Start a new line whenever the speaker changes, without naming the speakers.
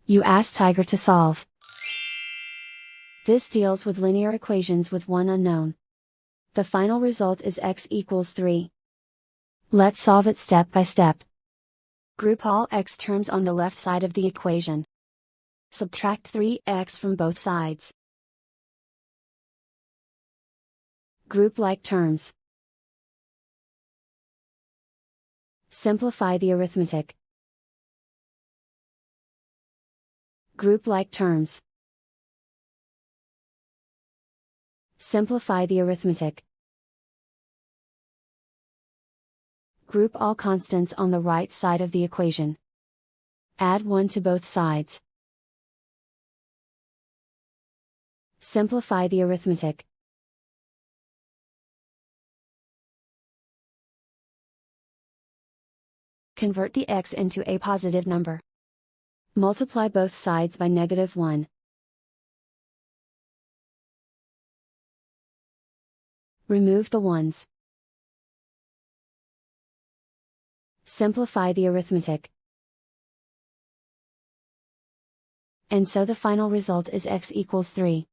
You ask Tiger to solve. This deals with linear equations with one unknown. The final result is x equals 3. Let's solve it step by step. Group all x terms on the left side of the equation. Subtract 3x from both sides. Group like terms. Simplify the arithmetic. Group like terms. Simplify the arithmetic. Group all constants on the right side of the equation. Add 1 to both sides. Simplify the arithmetic. Convert the x into a positive number. Multiply both sides by -1. Remove the ones. Simplify the arithmetic. And so the final result is x equals 3.